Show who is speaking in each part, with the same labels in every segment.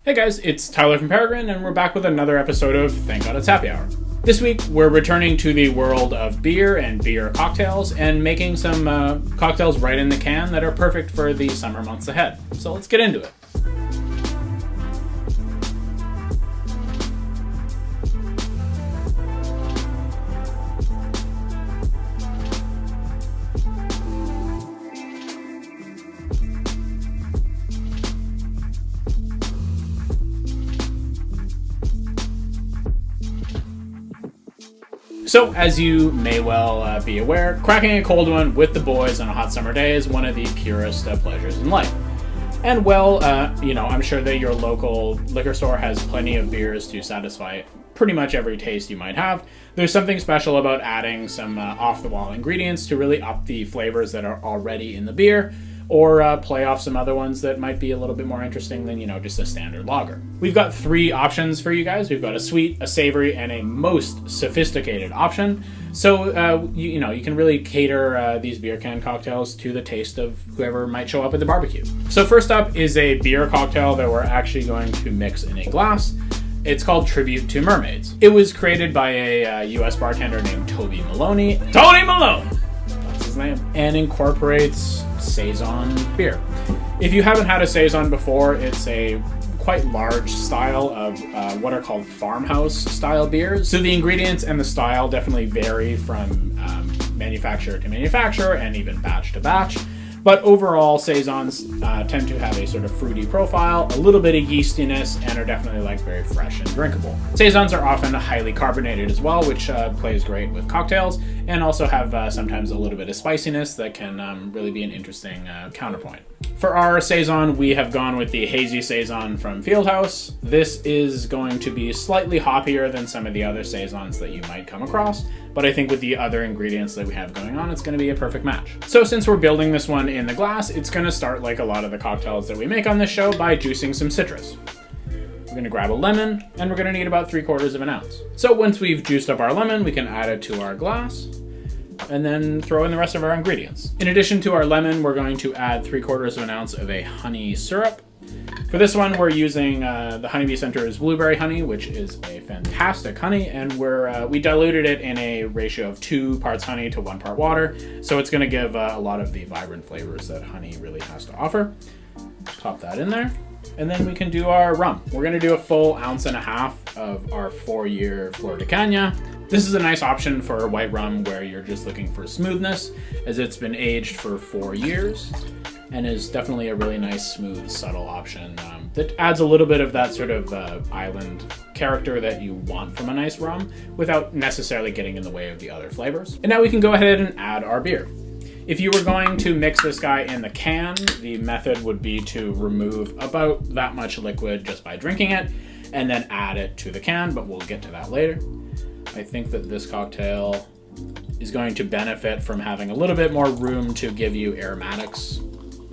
Speaker 1: Hey guys, it's Tyler from Peregrine, and we're back with another episode of Thank God It's Happy Hour. This week, we're returning to the world of beer and beer cocktails, and making some cocktails right in the can that are perfect for the summer months ahead. So let's get into it. So, as you may well be aware, cracking a cold one with the boys on a hot summer day is one of the purest pleasures in life. And I'm sure that your local liquor store has plenty of beers to satisfy pretty much every taste you might have. There's something special about adding some off-the-wall ingredients to really up the flavors that are already in the beer, or play off some other ones that might be a little bit more interesting than, just a standard lager. We've got three options for you guys. We've got a sweet, a savory, and a most sophisticated option. So, you can really cater these beer can cocktails to the taste of whoever might show up at the barbecue. So first up is a beer cocktail that we're actually going to mix in a glass. It's called Tribute to Mermaids. It was created by a US bartender named Tony Maloney. Tony Malone! That's his name. And incorporates Saison beer. If you haven't had a Saison before, it's a quite large style of what are called farmhouse style beers. So the ingredients and the style definitely vary from manufacturer to manufacturer and even batch to batch. But overall, Saisons tend to have a sort of fruity profile, a little bit of yeastiness, and are definitely very fresh and drinkable. Saisons are often highly carbonated as well, which plays great with cocktails, and also have sometimes a little bit of spiciness that can really be an interesting counterpoint. For our Saison, we have gone with the Hazy Saison from Fieldhouse. This is going to be slightly hoppier than some of the other Saisons that you might come across, but I think with the other ingredients that we have going on, it's going to be a perfect match. So since we're building this one in the glass, it's going to start like a lot of the cocktails that we make on this show by juicing some citrus. We're going to grab a lemon, and we're going to need about 3/4 of an ounce. So once we've juiced up our lemon, we can add it to our glass, and then throw in the rest of our ingredients. In addition to our lemon, we're going to add 3/4 of an ounce of a honey syrup. For this one, we're using the Honeybee Center's blueberry honey, which is a fantastic honey, and we diluted it in a ratio of 2 parts honey to 1 part water, so it's going to give a lot of the vibrant flavors that honey really has to offer. Pop that in there, and then we can do our rum. We're going to do a full 1.5 ounces of our 4-year Flor de Caña. This is a nice option for white rum where you're just looking for smoothness, as it's been aged for 4 years. And is definitely a really nice, smooth, subtle option that adds a little bit of that sort of island character that you want from a nice rum without necessarily getting in the way of the other flavors. And now we can go ahead and add our beer. If you were going to mix this guy in the can, the method would be to remove about that much liquid just by drinking it, and then add it to the can, but we'll get to that later. I think that this cocktail is going to benefit from having a little bit more room to give you aromatics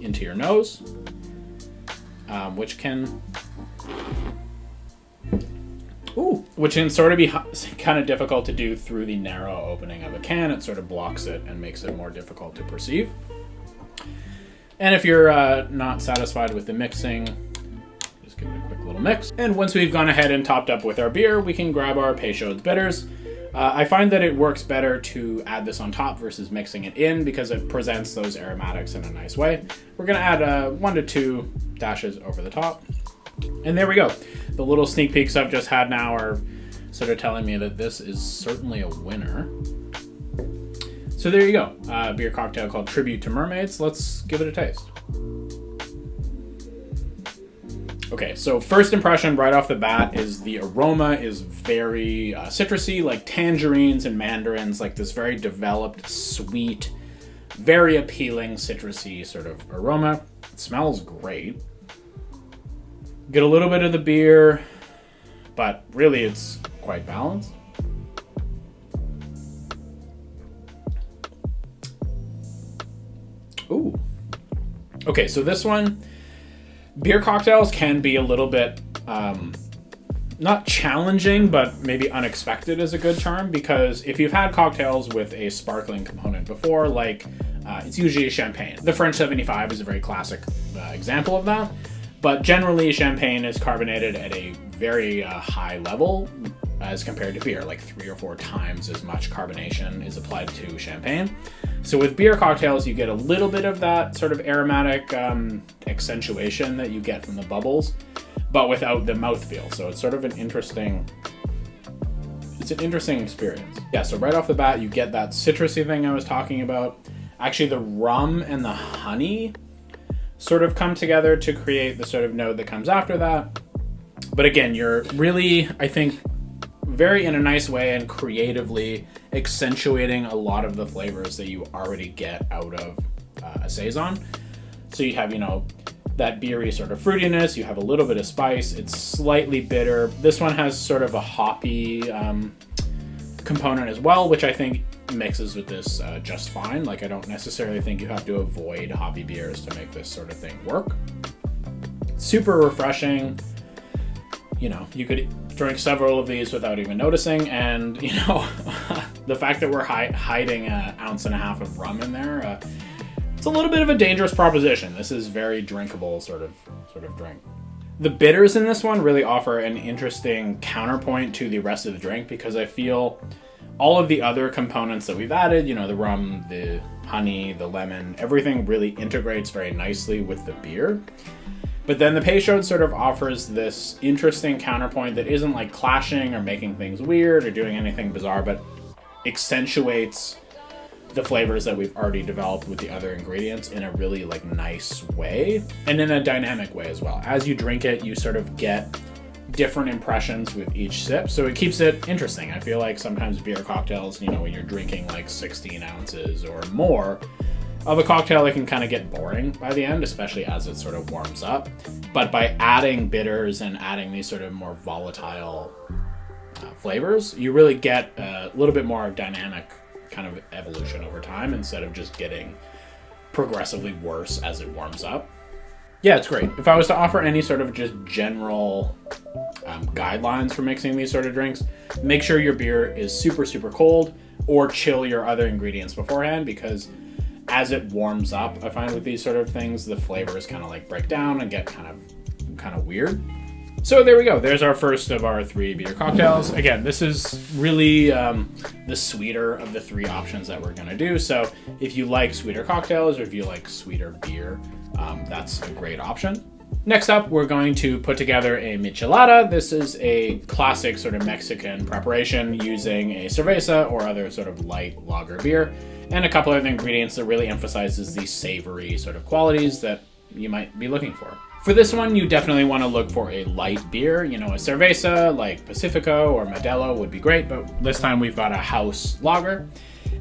Speaker 1: into your nose, which can sort of be kind of difficult to do through the narrow opening of a can. It sort of blocks it and makes it more difficult to perceive. And if you're not satisfied with the mixing, just give it a quick little mix. And once we've gone ahead and topped up with our beer, we can grab our Peychaud's bitters. I find that it works better to add this on top versus mixing it in because it presents those aromatics in a nice way. We're going to add 1 to 2 dashes over the top. And there we go. The little sneak peeks I've just had now are sort of telling me that this is certainly a winner. So there you go. A beer cocktail called Tribute to Mermaids. Let's give it a taste. Okay, so first impression right off the bat is the aroma is very citrusy, like tangerines and mandarins, like this very developed, sweet, very appealing citrusy sort of aroma. It smells great. Get a little bit of the beer, but really it's quite balanced. Ooh. Okay, so this one, beer cocktails can be a little bit, not challenging, but maybe unexpected is a good term, because if you've had cocktails with a sparkling component before, it's usually champagne. The French 75 is a very classic example of that. But generally, champagne is carbonated at a very high level as compared to beer, like 3 or 4 times as much carbonation is applied to champagne. So with beer cocktails, you get a little bit of that sort of aromatic accentuation that you get from the bubbles, but without the mouthfeel. So it's sort of an interesting experience. Yeah, so right off the bat, you get that citrusy thing I was talking about. Actually, the rum and the honey sort of come together to create the sort of note that comes after that. But again, you're really, I think, very in a nice way and creatively accentuating a lot of the flavors that you already get out of a saison. So you have, that beery sort of fruitiness, you have a little bit of spice, it's slightly bitter. This one has sort of a hoppy component as well, which I think mixes with this just fine. Like, I don't necessarily think you have to avoid hoppy beers to make this sort of thing work. Super refreshing. You could drink several of these without even noticing, and the fact that we're hiding an ounce and a half of rum in there, it's a little bit of a dangerous proposition. This is very drinkable sort of drink. The bitters in this one really offer an interesting counterpoint to the rest of the drink, because I feel all of the other components that we've added, the rum, the honey, the lemon, everything really integrates very nicely with the beer. But then the Peychaud sort of offers this interesting counterpoint that isn't like clashing or making things weird or doing anything bizarre, but accentuates the flavors that we've already developed with the other ingredients in a really like nice way, and in a dynamic way as well. As you drink it, you sort of get different impressions with each sip, so it keeps it interesting. I feel like sometimes beer cocktails, when you're drinking like 16 ounces or more of a cocktail, it can kind of get boring by the end, especially as it sort of warms up. But by adding bitters and adding these sort of more volatile flavors, you really get a little bit more dynamic kind of evolution over time, instead of just getting progressively worse as it warms up. Yeah, it's great. If I was to offer any sort of just general guidelines for mixing these sort of drinks, make sure your beer is super, super cold, or chill your other ingredients beforehand, because as it warms up, I find with these sort of things, the flavors kind of like break down and get kind of weird. So there we go. There's our first of our 3 beer cocktails. Again, this is really the sweeter of the 3 options that we're going to do. So if you like sweeter cocktails, or if you like sweeter beer, that's a great option. Next up, we're going to put together a Michelada. This is a classic sort of Mexican preparation using a cerveza or other sort of light lager beer, and a couple of ingredients that really emphasizes the savory sort of qualities that you might be looking for. For this one, you definitely want to look for a light beer. A cerveza like Pacifico or Modelo would be great, but this time we've got a house lager,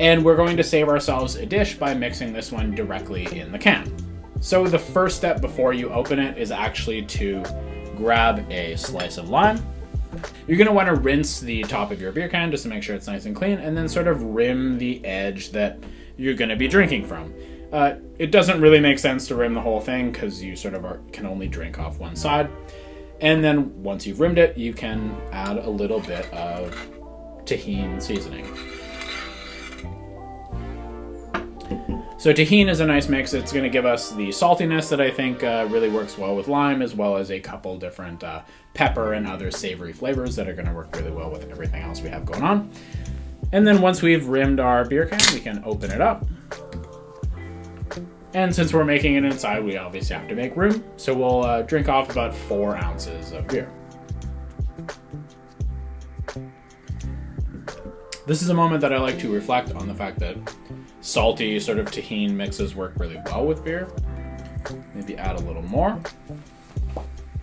Speaker 1: and we're going to save ourselves a dish by mixing this one directly in the can. So the first step before you open it is actually to grab a slice of lime. You're going to want to rinse the top of your beer can just to make sure it's nice and clean, and then sort of rim the edge that you're going to be drinking from. It doesn't really make sense to rim the whole thing, because you sort of can only drink off one side. And then once you've rimmed it, you can add a little bit of tahini seasoning. So tahini is a nice mix. It's going to give us the saltiness that I think really works well with lime, as well as a couple different pepper and other savory flavors that are going to work really well with everything else we have going on. And then once we've rimmed our beer can, we can open it up. And since we're making it inside, we obviously have to make room. So we'll drink off about 4 ounces of beer. This is a moment that I like to reflect on the fact that salty sort of tahini mixes work really well with beer. Maybe add a little more.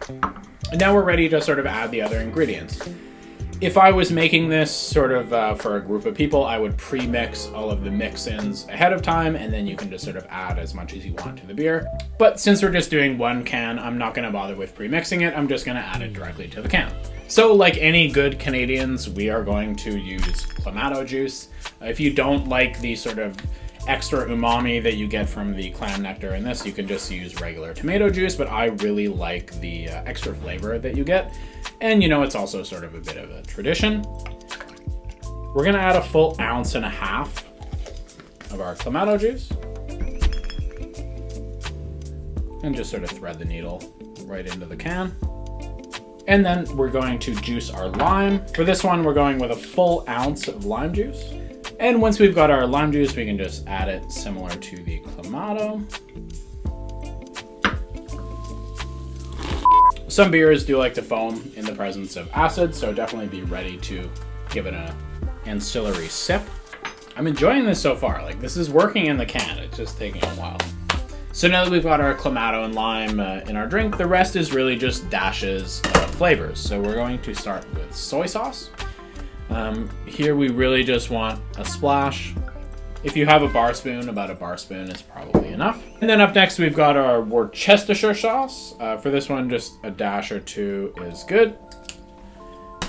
Speaker 1: And now we're ready to sort of add the other ingredients. If I was making this sort of for a group of people, I would pre-mix all of the mix-ins ahead of time, and then you can just sort of add as much as you want to the beer. But since we're just doing one can, I'm not going to bother with pre-mixing it. I'm just going to add it directly to the can. So like any good Canadians, we are going to use Clamato juice. If you don't like the sort of extra umami that you get from the clam nectar in this, you can just use regular tomato juice, but I really like the extra flavor that you get. And it's also sort of a bit of a tradition. We're going to add a full 1.5 ounces of our Clamato juice. And just sort of thread the needle right into the can. And then we're going to juice our lime. For this one, we're going with a full ounce of lime juice. And once we've got our lime juice, we can just add it similar to the Clamato. Some beers do like to foam in the presence of acid, so definitely be ready to give it an ancillary sip. I'm enjoying this so far. Like, this is working in the can. It's just taking a while. So now that we've got our Clamato and lime in our drink, the rest is really just dashes of flavors. So we're going to start with soy sauce. Here we really just want a splash. If you have a bar spoon, about a bar spoon is probably enough. And then up next we've got our Worcestershire sauce. For this one, just a dash or two is good.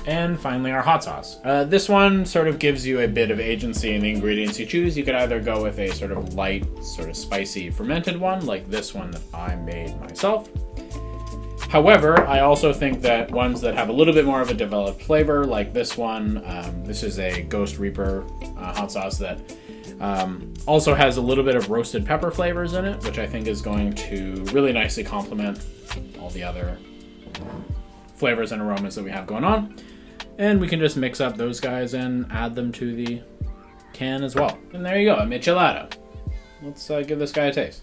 Speaker 1: And finally our hot sauce. This one sort of gives you a bit of agency in the ingredients you choose. You could either go with a sort of light, sort of spicy fermented one, like this one that I made myself. However, I also think that ones that have a little bit more of a developed flavor, like this one, this is a Ghost Reaper hot sauce that also has a little bit of roasted pepper flavors in it, which I think is going to really nicely complement all the other flavors and aromas that we have going on. And we can just mix up those guys and add them to the can as well. And there you go, a Michelada. Let's give this guy a taste.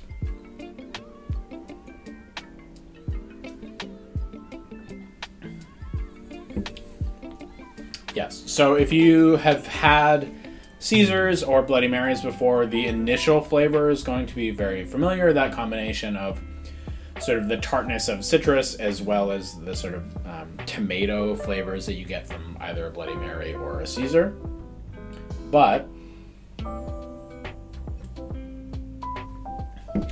Speaker 1: Yes, so if you have had Caesars or Bloody Marys before, the initial flavor is going to be very familiar. That combination of sort of the tartness of citrus as well as the sort of tomato flavors that you get from either a Bloody Mary or a Caesar. But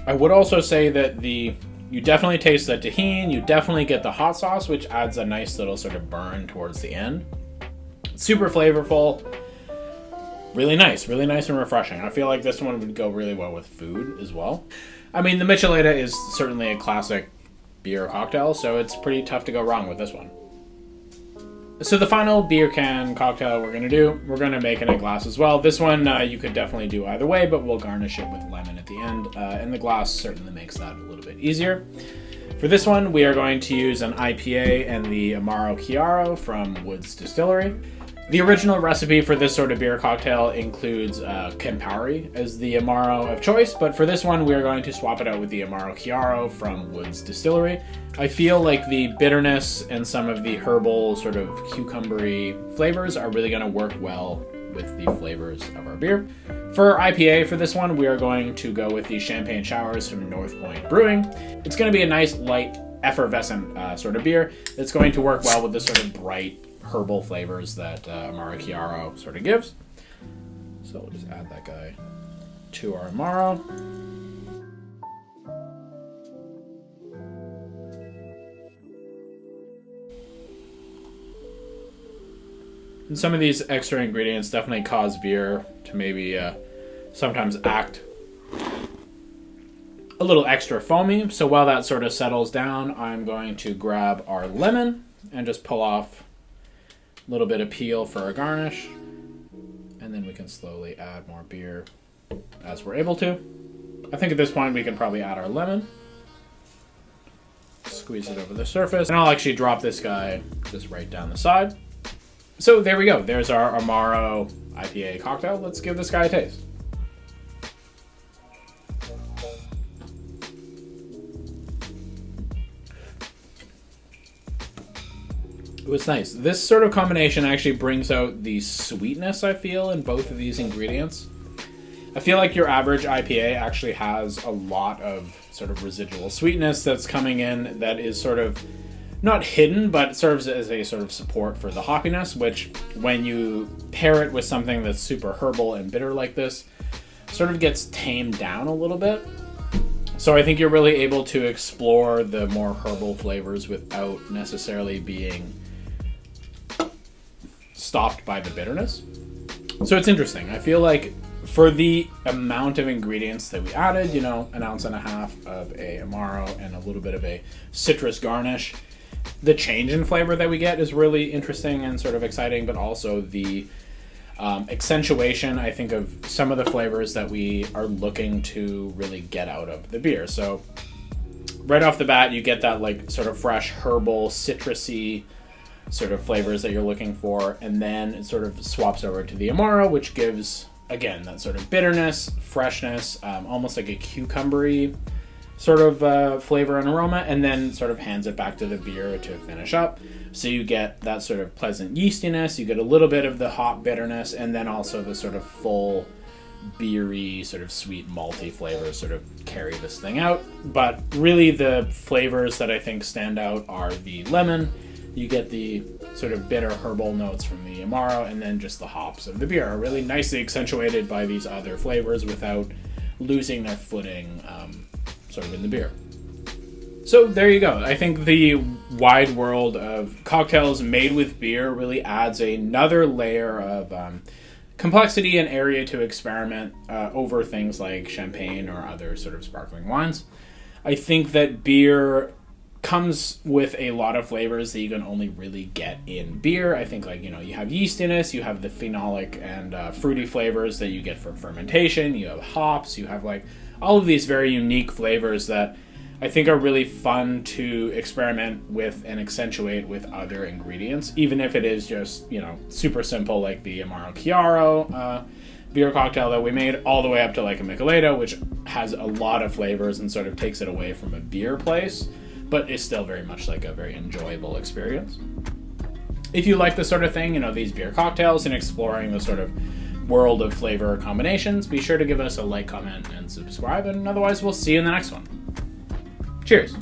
Speaker 1: I would also say that you definitely taste the tahini, you definitely get the hot sauce, which adds a nice little sort of burn towards the end. Super flavorful, really nice and refreshing. I feel like this one would go really well with food as well. I mean, the Michelada is certainly a classic beer cocktail, so it's pretty tough to go wrong with this one. So the final beer can cocktail we're going to make in a glass as well. This one you could definitely do either way, but we'll garnish it with lemon at the end, and the glass certainly makes that a little bit easier. For this one, we are going to use an IPA and the Amaro Chiaro from Woods Distillery. The original recipe for this sort of beer cocktail includes Campari as the Amaro of choice, but for this one, we're going to swap it out with the Amaro Chiaro from Woods Distillery. I feel like the bitterness and some of the herbal sort of cucumbery flavors are really going to work well with the flavors of our beer. For IPA for this one, we are going to go with the Champagne Showers from North Point Brewing. It's going to be a nice, light, effervescent sort of beer that's going to work well with the sort of bright herbal flavors that Amaro Chiaro sort of gives. So we'll just add that guy to our Amaro. And some of these extra ingredients definitely cause beer to maybe sometimes act a little extra foamy. So while that sort of settles down, I'm going to grab our lemon and just pull off a little bit of peel for a garnish. And then we can slowly add more beer as we're able to. I think at this point we can probably add our lemon. Squeeze it over the surface. And I'll actually drop this guy just right down the side. So there we go. There's our Amaro IPA cocktail. Let's give this guy a taste. It was nice. This sort of combination actually brings out the sweetness I feel in both of these ingredients. I feel like your average IPA actually has a lot of sort of residual sweetness that's coming in that is sort of not hidden, but serves as a sort of support for the hoppiness, which when you pair it with something that's super herbal and bitter like this, sort of gets tamed down a little bit. So I think you're really able to explore the more herbal flavors without necessarily being stopped by the bitterness. So it's interesting. I feel like for the amount of ingredients that we added, you know, 1.5 ounces of a Amaro and a little bit of a citrus garnish, the change in flavor that we get is really interesting and sort of exciting, but also the accentuation, I think, of some of the flavors that we are looking to really get out of the beer. So right off the bat, you get that like sort of fresh herbal, citrusy sort of flavors that you're looking for, and then it sort of swaps over to the Amaro, which gives, again, that sort of bitterness, freshness, almost like a cucumbery sort of flavor and aroma, and then sort of hands it back to the beer to finish up. So you get that sort of pleasant yeastiness, you get a little bit of the hop bitterness, and then also the sort of full beery, sort of sweet malty flavors sort of carry this thing out. But really the flavors that I think stand out are the lemon. You get the sort of bitter herbal notes from the Amaro, and then just the hops of the beer are really nicely accentuated by these other flavors without losing their footing sort of in the beer. So there you go. I think the wide world of cocktails made with beer really adds another layer of complexity and area to experiment over things like champagne or other sort of sparkling wines. I think that beer comes with a lot of flavors that you can only really get in beer. I think, like, you know, you have yeastiness, you have the phenolic and fruity flavors that you get from fermentation, you have hops, you have like all of these very unique flavors that I think are really fun to experiment with and accentuate with other ingredients, even if it is just, you know, super simple like the Amaro Chiaro beer cocktail that we made, all the way up to like a Michelada, which has a lot of flavors and sort of takes it away from a beer place, but is still very much like a very enjoyable experience. If you like this sort of thing, you know, these beer cocktails and exploring the sort of world of flavor combinations, be sure to give us a like, comment, and subscribe, and otherwise we'll see you in the next one. Cheers.